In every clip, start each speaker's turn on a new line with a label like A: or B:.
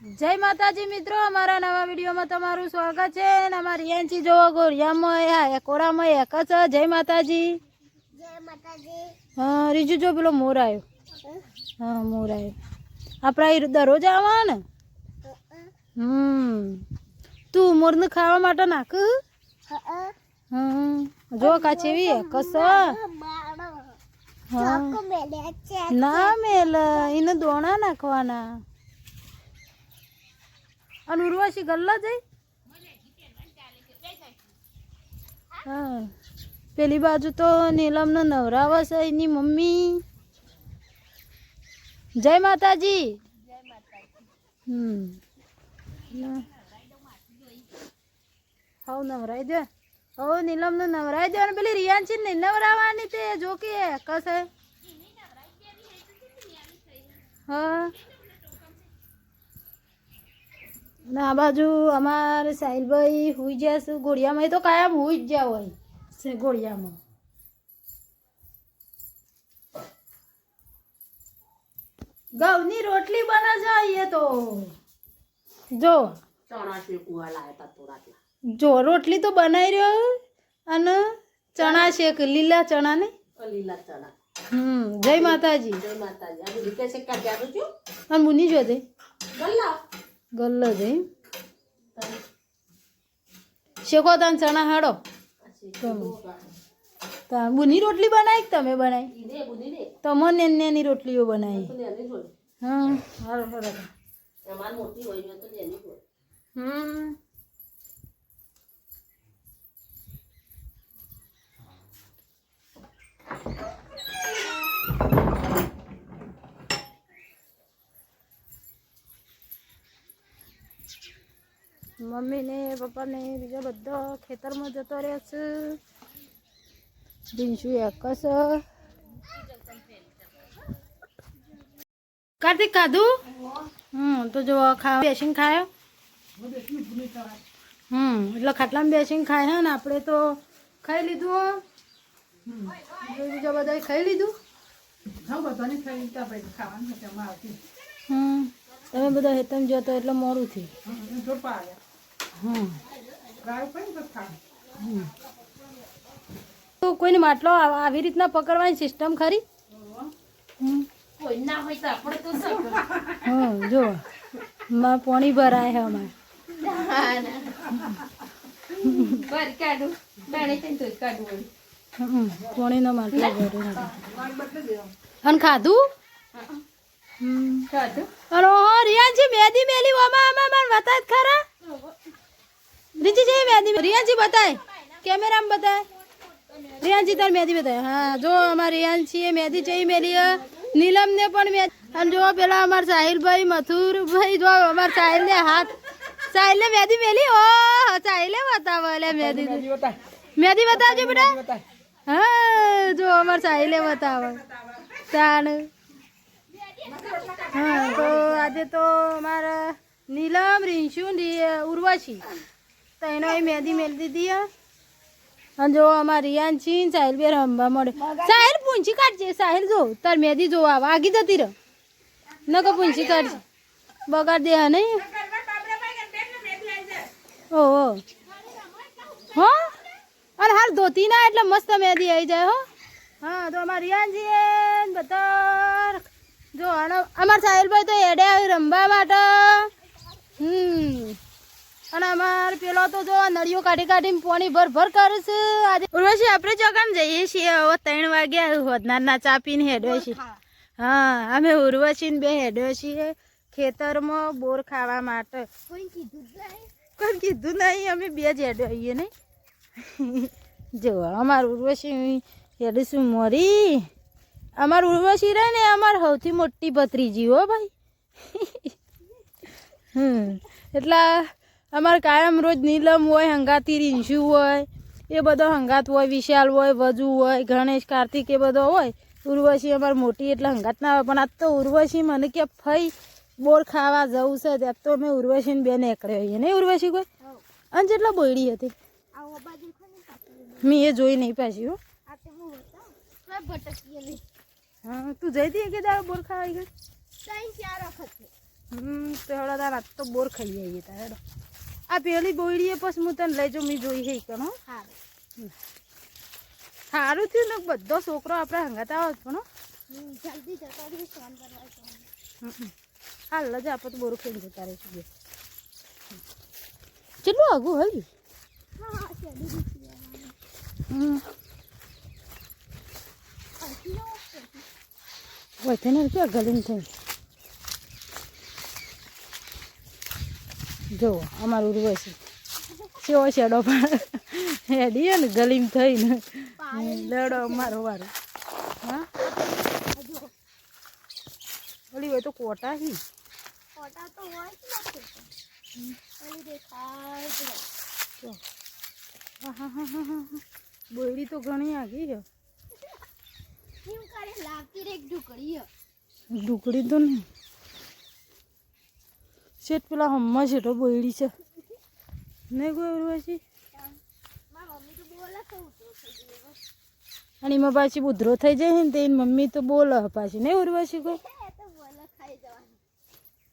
A: જય માતાજી મિત્રો, અમારા નવા વિડીયોમાં તમારું સ્વાગત છે ને અમારી યાંચી જોવો ગોળિયામાં એકોડામાં એક જ જય માતાજી. હા રીજુ જો પેલો મોર આવ્યો. હા મોર આવ્યો. આપણે દરરોજ આવવા ને. તું મોરને ખાવા માટે નાખ. જો કાચેવી કસ ના મેલ એને દોણા નાખવાના. અને ઉર્વશી ગલ્લા જઈ. હા પેલી બાજુ તો નીલમને નવરાવે છે એની મમ્મી. જય માતાજી. હવ નવરાઈ દે. હવે નીલમને નવરાઈ દે. અને પેલી રિયાન્ચી ને નવરાવાની તે જો કે કશે. હા ના આ બાજુ અમારે સાહિલભાઈ હુઈ જશે ઘોડિયામાં. તો કાયમ હુઈ જ જ્યાં હોય છે ઘોડિયામાં. ઘઉંની રોટલી બના જાય તો જો જો રોટલી તો બનાવી રહ્યો. અને ચણા શેક લીલા ચણા ને લીલા ચણા. જય માતાજી. જય માતાજી. અને મુની જો દે ગલ્લો દે શેકો તાન ચણા હાડો. બુની રોટલી બનાવી તમે બનાવી તમને નેની રોટલીઓ બનાવી. હા હારો હારો. મમ્મી ને પપ્પા ને બીજા બધા ખેતરમાં જતો રહે છે. દિનશુ એક કાર્તિક ખાધું. તો જો ખાવા બેસીને ખાયો. એટલે ખાટલામાં બેસીને ખાય હે ને. આપણે તો ખાઈ લીધું. બીજા બધા ખાઈ લીધું. તમે બધા હેતમ જતો એટલે મોડું થયું. તો કોઈને માટલો આવી રીતના પકડવાની સિસ્ટમ ખરી. કોઈ ના હોય તો આપણે તો જો પાણી ભરાય છે અમારે. પાણીનો માટલો ભર્યો. અને ખાધું. અરે રિયાજી મેદી મેલી આમાં મને બતાય ખરા. રીજી છે મેદી. રિયાજી બતાય કેમેરામાં બતાય. રિયાજી તાર મેદી બતાય. હા જો અમારી રિયાજી મેદી જઈ મેલી. નીલમ ને પણ મેં. અને જો પેલા અમારા સાહિલભાઈ મથુરભાઈ જો અમારા સાહિલ ને હાથ સાહિલ ને મેદી મેલી. ઓ સાહિલે બતાવો એટલે મેદી મેદી બતાવજો બેટા. હા જો અમારા સાહિલે બતાવો તાણ. હા તો આજે તો અમારા નીલમ રીંશુ ઉર્વશી તો એનો મેદી મેલી દીધી. અને જો અમારી રિયાન્ચી સાહિલ બે રમવા મળે. સાહિલ પૂંછી કાઢજે. સાહિલ જો તાર મેદી જો આવા આગી જતી રહ ન કો પૂંછી કાઢજે. બગાડ દે હા નહીં. ઓહો હો. અને હાલ ધોતી ના એટલે મસ્ત મેદી આવી જાય. હો હા તો અમારી રિયાન્ચી બધા જો અમારા સાહિલભાઈ તો એડે આવી રમવા માટે. અને અમારે પેલો તો જો નળીઓ કાઢી કાઢીને પાણી ભર કરે છે. આજે ઉર્વશી આપણે ચોકામ જઈએ છીએ. હવે 3 વાગ્યા હોદનારના ચા પીને હેડ્યો છીએ. હા અમે ઉર્વશીને બે હેડ્યો છીએ ખેતરમાં બોર ખાવા માટે. કોઈ કીધું નહીં. અમે બે જ હેડ્યો આવીએ નહીં. જો અમારું ઉર્વશી હેડીશું મોરી. અમારું ઉર્વશી રહે ને અમારે સૌથી મોટી ભત્રીજી હો ભાઈ. એટલે અમારે કાયમ રોજ નીલમ હોય હંગાતી રીંશુ હોય એ બધો હંગાત હોય. વિશાલ હોય વજુ હોય ગણેશ કાર્તિક એ બધો હોય. ઉર્વશી અમારે મોટી એટલે હંગાત ના હોય. પણ આજ તો ઉર્વશી મને કે ફઈ બોર ખાવા જવું છે. ત્યાં તો મેં ઉર્વશીને બે નીકળ્યો હોઈએ નહીં ઉર્વશી કોઈ. અને જેટલા બોયડી હતી મેં એ જોઈ નહીં પાછી. હો હા તું જઈ હતી કે દાવ બોર ખાવા ગઈ. 3-4 વખત તો હેડો તાર આજ તો બોર ખાઈ આવીએ તાર હેડો આ પેલી બોયડીએ પછી હું તને લઈ જાઉં મેં જોઈ હે કનો સારું થયું ને બધો છોકરો આપણે હંગાત આવે પણ
B: જલ્દી જતા રહી ફોન કરવા
A: હાલ લજા આપણે તો બોર ખાઈને જતા રહીશું બે કેટલું આગું હલ્યું હોય તેને ક્યાં ગલીને થઈ જો અમારું ઉર્વશી કેવો શેડો પણ હેડીએ ને ગલીમ થઈને લડો અમારો વારો હા ઓલી હોય તો કોટા હી
B: કોટા તો હોય જ નથી ઓલી દેખાય તો
A: બોયડી તો ઘણી આગી છે
B: કેમ કરે લાગતી રે એક ઢુકડી
A: ઢુકડી તો નહીં શેઠ પેલા હમણાં શેઠો બોયડી છે નહીં કોઈ ઉર્વશી
B: મમ્મી તો બોલે તો ઉતરો થઈ ગયો
A: અને એમાં પાછી ઉધરો થઈ જાય ને તે મમ્મી તો બોલે પાછી નહીં ઉર્વશી કોઈ
B: તો બોલે ખાઈ જવાનું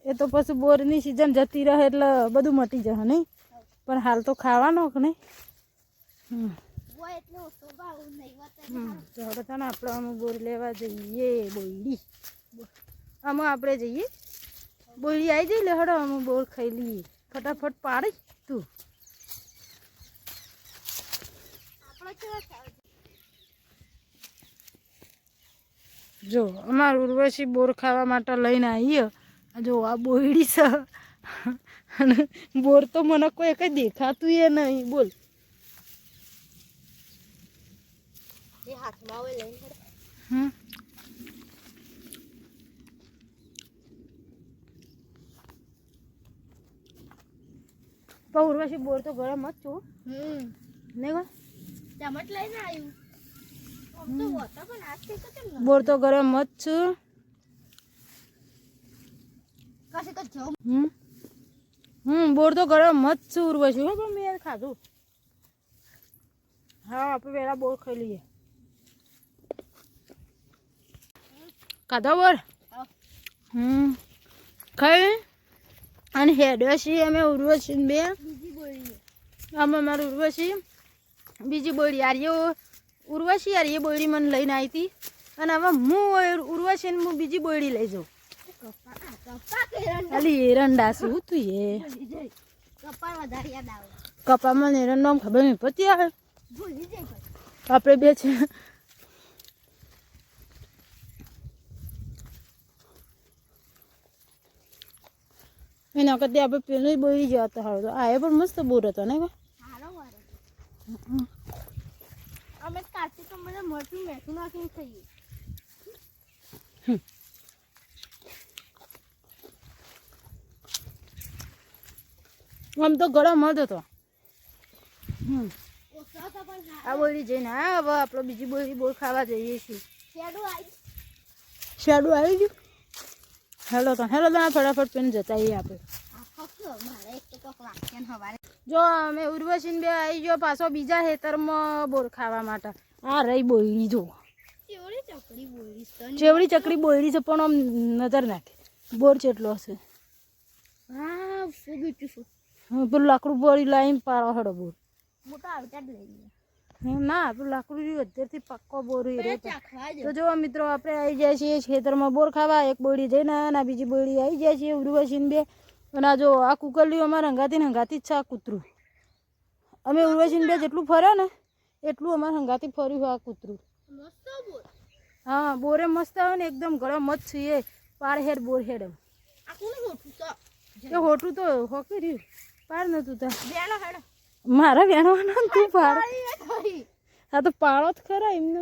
A: એ તો પછી બોરની સિઝન જતી રહે એટલે બધું મટી જશે નહીં પણ હાલ તો ખાવાનો કે નહીં
B: હોય એટલે ઓછો ભાવ નહીં વાત
A: તો હવે તને આપણે આમાં બોર લેવા જઈએ બોયડી આમાં આપણે જઈએ બોયડી આવી જઈ લે હડો આમાં બોર ખાઈ લઈએ ફટાફટ પાડી તું
B: આપણો કેવો થાય
A: જો અમારું ઉર્વશી બોર ખાવા માટે લઈને આવીએ જો આ બોયડી છે અને બોર તો મને કોઈ કંઈ દેખાતું એ નહીં બોલ
B: એ હાથમાં આવે લઈને
A: પણ ઉર્વશી બોર તો ગરમ જ છું નહીં કોઈ
B: ટમટ લઈને આવ્યું તો વોટર પણ આજથી તો કેમ
A: બોર તો ગરમ જ છું
B: કશે તો જમ
A: બોર તો ગરમ જ છું ઉર્વશી હો પણ મેં ખાધું હા આપણે પહેલાં બોર ખાઈ લઈએ ખાધો બોર ખાઈ અને હેડ્યો છીએ અમે ઉર્વશી બે
B: બીજી બોલી
A: અમે મારું ઉર્વશી બીજી બોયડી આર્યો ઉર્વશી યાર એ બોયડી મને લઈને આવી હતી અને હવે હું ઉર્વશી હું બીજી બોયડી લઈ જાઉં ખાલી એરંડા શું તું એ
B: કપા વધારે યાદ આવે
A: કપામાં એરંડા ખબર નહીં પડતી આવે
B: ભૂલી જાય
A: આપણે બે છે એના કરતા આપણે પેલી બોયડી જવા તો હારો આ એ પણ મસ્ત બોર હતો ને
B: સારો વારો અમે કાર્તિક મને મરચું મેઠું નાખીને ખાઈએ
A: આમ તો ગળો મત હતો આ બોયડી જઈને હા હવે આપણે બીજી બોયડી બોર ખાવા જઈએ છીએ શેડું આવી ગયું હેલો તો ફટાફટ પેન જતા આવીએ આપણે જો અમે ઉર્વશીને બે આવી ગયો પાછો બીજા ખેતરમાં બોર ખાવા માટે આ રહી બોયડી જો ચેવડી ચકડી બોયડી છે પણ આમ નજર નાખે બોર ચેટલો હશે
B: હા સો બ્યુટીફુલ
A: પેલું લાકડું બોરી લાવીને પાડો હડો બોર
B: મોટા આવતા જ લઈ
A: ના પેલું લાકડું અત્યારથી પાક્કો બોર
B: લે
A: તો જો મિત્રો આપણે આવી જાય છીએ ખેતરમાં બોર ખાવા એક બોયડી જઈને અને બીજી બોયડી આવી જાય છીએ ઉર્વશીને બે અને આ જો આ કુકરલીઓ અમારે હંગાતી જ છે આ કૂતરું અમે ઉર્વશીને બે જેટલું ફરે ને એટલું અમારે હંગાતી ફર્યું આ કૂતરું
B: મસ્ત બોલ
A: હા બોરે મસ્ત આવે ને એકદમ ગરમ મત છીએ પાર હેડ બોર હેડ
B: આ કોને મોટું તો
A: એ હોટું તો હોકી રહ્યું પાર નતું તા
B: બેનો હેડો
A: મારા વેણવાના તું પાડ આ તો પાડો જ ખરા એમને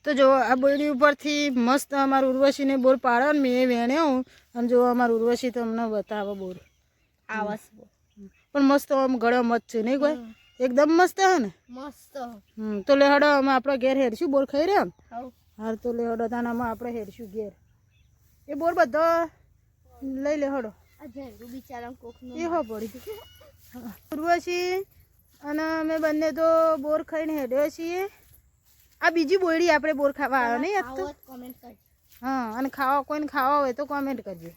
A: તો જો આ બોયડી ઉપરથી મસ્ત અમારું ઉર્વશીને બોર પાડો ને મેં વેણ્યો અને જો અમારું ઉર્વશી તમને બતાવો બોર
B: આવસ
A: પણ મસ્ત આમ ગળો મત છે નહીં કોઈ એકદમ મસ્ત હે ને
B: મસ્ત
A: તો લે હડો અમે આપણે ઘેર હેરશું બોર ખાઈ રહ્યા
B: હાઉ
A: હાર તો લે હડો તાનામાં આપણે હેરશું ઘેર એ બોર બધો લઈ લે હડો
B: આ જેરું બિચારા કોકનું
A: એ હો પડી ઉર્વશી અને અમે બંને તો બોર ખાઈને હેડ્યો છીએ આ બીજી બોયડી આપણે બોર ખાવા આવ્યો નહીં આજ તો
B: કોમેન્ટ કરજો
A: હા અને ખાવા કોઈને ખાવા હોય તો કોમેન્ટ કરજો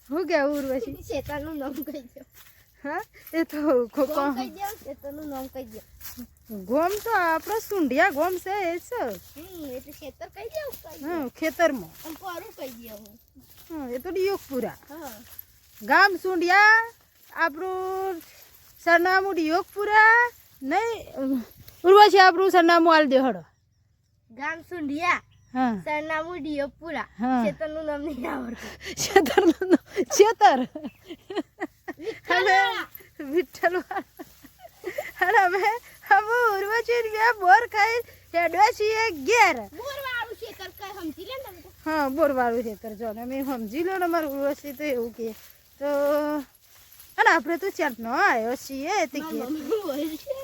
A: હું કેવું ઉર્વશી
B: ખેતરનું નામ કહી દો.
A: હા એ તો
B: ગોમ કહી દો, ખેતરનું નામ કહી દો.
A: ગોમ તો આપણો સુંઢિયા ગોમ છે એ છે
B: એટલે ખેતર કહી દો.
A: હા ખેતરમાં
B: આમ પરું કહી દો.
A: હા એ તો ડિયોગપુરા
B: હા
A: ગામ સુંઢિયા આપણું સરનામું ડિયોગપુરા નહીં ઉર્વશી આપણું સરનામું આલ દે હડો
B: ગામ સુંઢિયા,
A: હા
B: સરનામું ડિયોપુરા,
A: હા.
B: ખેતરનું નામ નહીં આવડતું.
A: ખેતરનું ખેતર હવે વિઠ્ઠલ અને હવે ઉર્વશી બે બોર ખાઈ હેડવા છીએ ઘેર
B: બોરવાળું ખેતર કઈ સમજી લે ને તમે તો.
A: હા બોરવાળું ખેતર જો ને મેં સમજી લો ને અમારું ઉર્વશી તો એવું કે તો અને આપણે તો ચાર ન આવ્યો છીએ તે ઘેર
B: મમ્મી બોલે છે.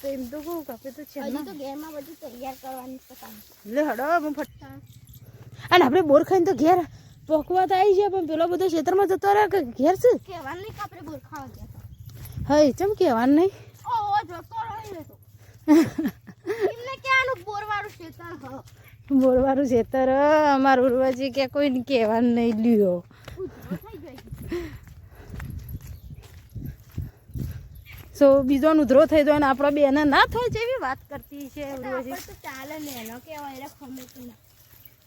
A: તો એમ તો કહું કે આપણે તો ચાર
B: હજી તો ઘેરમાં બધું તૈયાર કરવાની છે કામ.
A: લે હડો હું ફટતા અને આપણે બોર ખાઈને તો ઘેર પોકવા તો આવી જાય પણ પેલો બધો ખેતરમાં જતો રહે કે ઘેર છે
B: કહેવાનું નહીં કે આપણે બોર ખાવા ગયા હતા.
A: હા ચમ કહેવાનું નહીં
B: ઓહો જતો રહી તો એમને ક્યાંનું બોરવાળું ખેતર હ.
A: બોરવાળું ખેતર અમારું ઉર્વશી કે કોઈને કહેવાનું નહીં લ્યો
B: ઉધરો થઈ ગઈ.
A: સો બીજો ઉધરો થઈ જાય ને આપણો બેને ના થાય જેવી વાત કરતી છે
B: આપણે
A: ઉર્વશી
B: તો ચાલે ને એનો કહેવાય એટલે ખમે તો ના.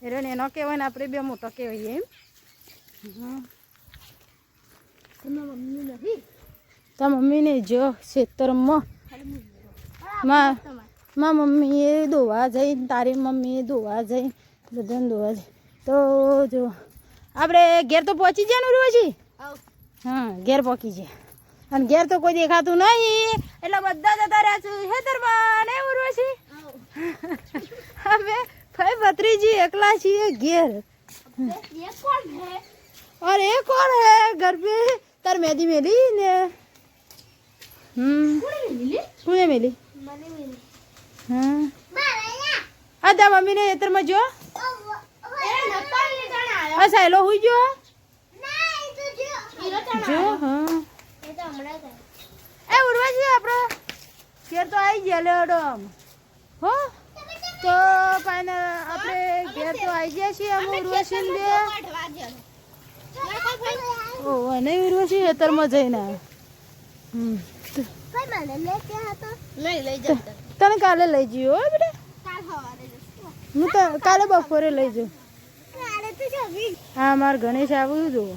A: એટલે એનો કહેવાય ને આપણે બે મોટો કહેવાય એમ હા
B: તમારા મમ્મી નહીં
A: તો મમ્મીને જો ખેતરમાં
B: ખાલી
A: માં
B: તમારે
A: માં મમ્મીએ દોવા જઈ તારી મમ્મીએ દોવા જઈ બધાને દોવા જઈ તો જો આપણે ઘેર તો પહોંચી ગયા ને ઉર્વશી
B: આવ
A: હા ઘેર પહોંચી ગયા અને ઘેર તો કોઈ દેખાતું નહીં એટલે બધા જતા રહ્યા છે ખેતરમાં ને ઉર્વશી
B: આવ
A: હવે ભાઈ ભત્રીજી એકલા છીએ ઘેર
B: ये कौन है?
A: और ये कौन है घर पे तार मेहंदी मेली ने
B: कौन मिली?
A: कुने मेली
B: मैंने मिली.
A: हाँ
B: मारा
A: आदा मम्मी ने इधर में जो
B: ये नता ये जाना आया.
A: आ साइलो हुई जो
B: ना ये तो जो ये जाना
A: जो
B: आया.
A: हाँ
B: ये तो हमारा था.
A: ए उर्वशी आपरो ઘેર તો આવી ગયા લેડમ હો તો પાને આપણે ઘેર તો આવી ગયા છીએ અમે ઉર્વશી ને બે
B: काटवा दिया. लड़का भाई
A: ઓ અને ઉર્વશી ખેતરમાં જઈને
B: भाई मैंने लेके आया तो नहीं ले जाता.
A: તને કાલે લઈ જઈએ હો બેટા
B: काल हवाले जस्तो.
A: હું તો કાલે બપોરે લઈ જાઉં
B: काले तो जभी
A: હા માર ગણેશ આવ્યું જુઓ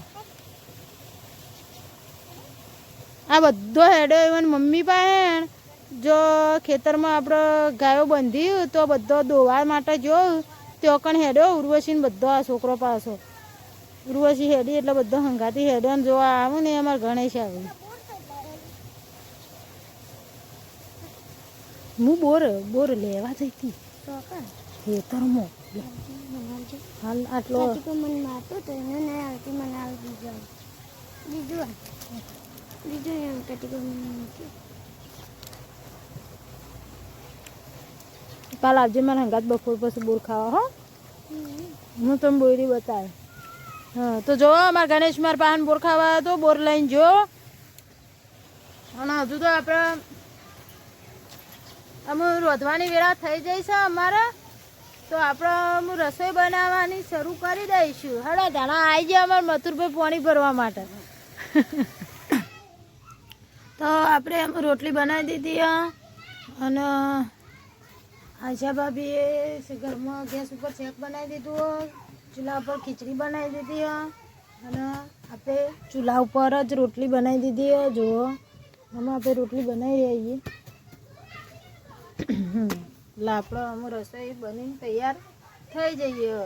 A: આ બધો હેડો ઇવન મમ્મી પાસે જો ખેતરમાં આપણે ગાયો બંધી તો બધો દોવા માટે જો તો કણ હેડ્યો ઉર્વશીને બધો આ છોકરો પાછો ઉર્વશી હેડી એટલે બધો હંગાતી હેડ્યો ને જોવા આવું ને અમારે ગણેશ આવ્યું હું બોર લેવા જઈ હતી
B: तो का
A: ખેતરમાં હાલ આટલો
B: तो मन मारतो तो એને નહીં આવતી મને આવે બીજું બીજું એમ કટી મને નથી.
A: કાલ આવજે મારે હંગાત બપોર પછી બોર ખાવા હો હું તમને બોરી બતાવે હા તો જો અમારા ગણેશ મારા પાન બોર ખાવા તો બોર લઈને જો અને હજુ તો આપણે અમે રોધવાની વેળા થઈ જાય છે અમારે તો આપણે હું રસોઈ બનાવવાની શરૂ કરી દઈશું હડો જાણા આવી જાય અમારે મથુરભાઈ પાણી ભરવા માટે તો આપણે એમ રોટલી બનાવી દીધી અને આશા ભાભીએ ઘરમાં ગેસ ઉપર શેક બનાવી દીધું ચૂલા ઉપર ખીચડી બનાવી દીધી અને આપણે ચૂલા ઉપર જ રોટલી બનાવી દીધી જુઓ આમાં આપણે રોટલી બનાવી રહીએ એટલે આપણે અમે રસોઈ બનીને તૈયાર થઈ જઈએ